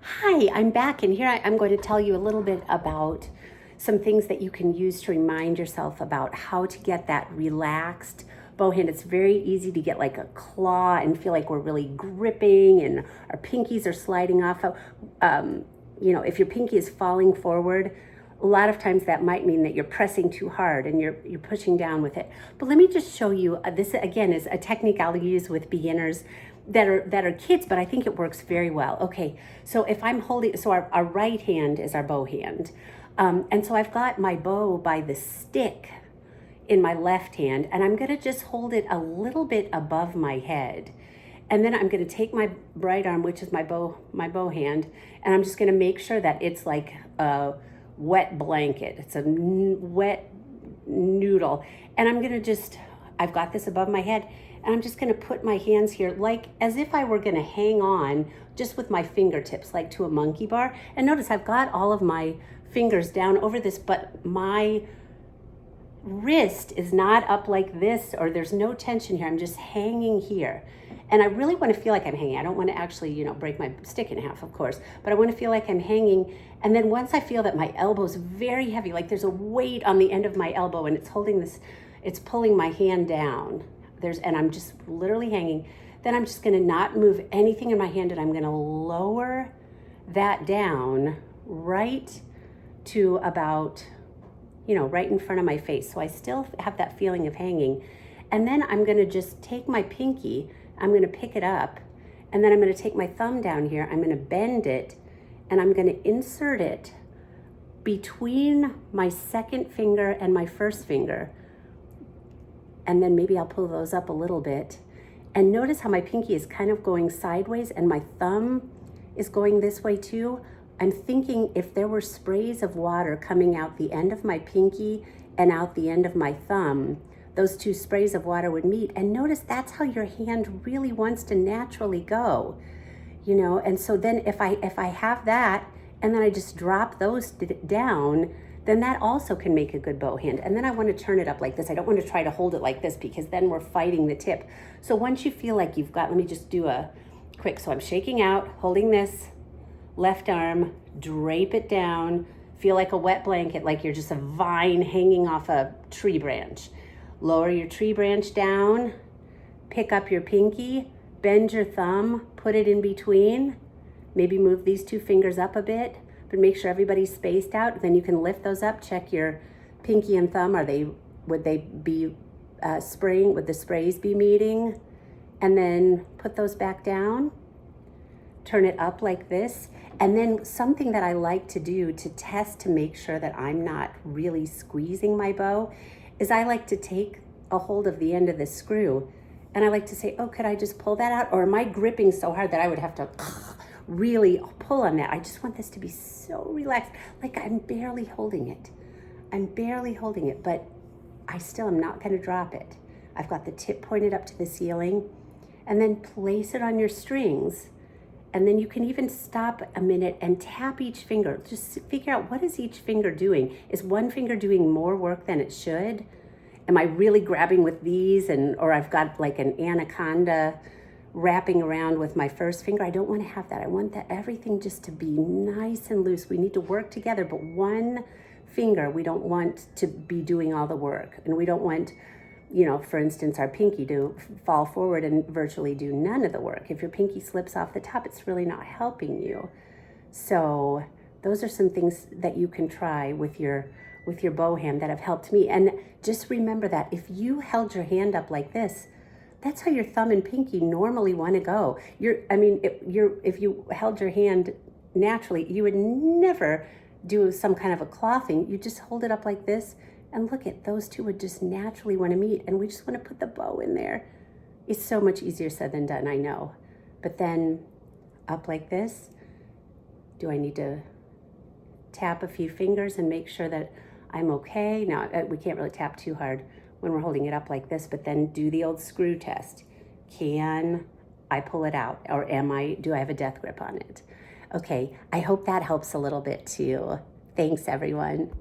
Hi, I'm back, and here I'm going to tell you a little bit about some things that you can use to remind yourself about how to get that relaxed bow hand. It's very easy to get like a claw and feel like we're really gripping and our pinkies are sliding off. If your pinky is falling forward, a lot of times that might mean that you're pressing too hard and you're pushing down with it. But let me just show you, this again is a technique I'll use with beginners that are kids, but I think it works very well. Okay, so if I'm holding, so our right hand is our bow hand. And so I've got my bow by the stick in my left hand, and I'm gonna just hold it a little bit above my head. And then I'm gonna take my right arm, which is my bow hand, and I'm just gonna make sure that it's like a wet blanket. It's a wet noodle. And I've got this above my head, and I'm just gonna put my hands here like as if I were gonna hang on just with my fingertips, like to a monkey bar. And notice I've got all of my fingers down over this, but my wrist is not up like this, or there's no tension here. I'm just hanging here. And I really want to feel like I'm hanging. I don't want to actually, break my stick in half, of course, but I want to feel like I'm hanging. And then once I feel that my elbow's very heavy, like there's a weight on the end of my elbow and it's pulling my hand down. And I'm just literally hanging. Then I'm just going to not move anything in my hand, and I'm going to lower that down right to about, right in front of my face. So I still have that feeling of hanging. And then I'm going to just take my pinky, I'm going to pick it up, and then I'm going to take my thumb down here, I'm going to bend it, and I'm going to insert it between my second finger and my first finger. And then maybe I'll pull those up a little bit. And notice how my pinky is kind of going sideways and my thumb is going this way too. I'm thinking if there were sprays of water coming out the end of my pinky and out the end of my thumb, those two sprays of water would meet. And notice that's how your hand really wants to naturally go, And so then if I have that and then I just drop those down, then that also can make a good bow hand. And then I want to turn it up like this. I don't want to try to hold it like this because then we're fighting the tip. So once you feel like you've got, let me just do a quick. So I'm shaking out, holding this left arm, drape it down, feel like a wet blanket, like you're just a vine hanging off a tree branch. Lower your tree branch down, pick up your pinky, bend your thumb, put it in between, maybe move these two fingers up a bit, but make sure everybody's spaced out. Then you can lift those up, check your pinky and thumb. Would they be spraying? Would the sprays be meeting? And then put those back down, turn it up like this. And then something that I like to do to test to make sure that I'm not really squeezing my bow is I like to take a hold of the end of the screw, and I like to say, oh, could I just pull that out? Or am I gripping so hard that I would have to really pull on that? I just want this to be so relaxed, like I'm barely holding it. I'm barely holding it, but I still am not going to drop it. I've got the tip pointed up to the ceiling, and then place it on your strings. And then you can even stop a minute and tap each finger. Just figure out, what is each finger doing? Is one finger doing more work than it should? Am I really grabbing with these, or I've got like an anaconda wrapping around with my first finger? I don't want to have that. I want everything just to be nice and loose. We need to work together, but one finger, we don't want to be doing all the work. And we don't want, for instance, our pinky to fall forward and virtually do none of the work. If your pinky slips off the top, it's really not helping you. So those are some things that you can try with your bow hand that have helped me. And just remember that if you held your hand up like this, that's how your thumb and pinky normally want to go. If you held your hand naturally, you would never do some kind of a claw thing. You just hold it up like this, and look at those two would just naturally want to meet, and we just want to put the bow in there. It's so much easier said than done, I know. But then up like this, do I need to tap a few fingers and make sure that I'm okay? Now, we can't really tap too hard when we're holding it up like this, but then do the old screw test. Can I pull it out, or do I have a death grip on it? Okay, I hope that helps a little bit too. Thanks, everyone.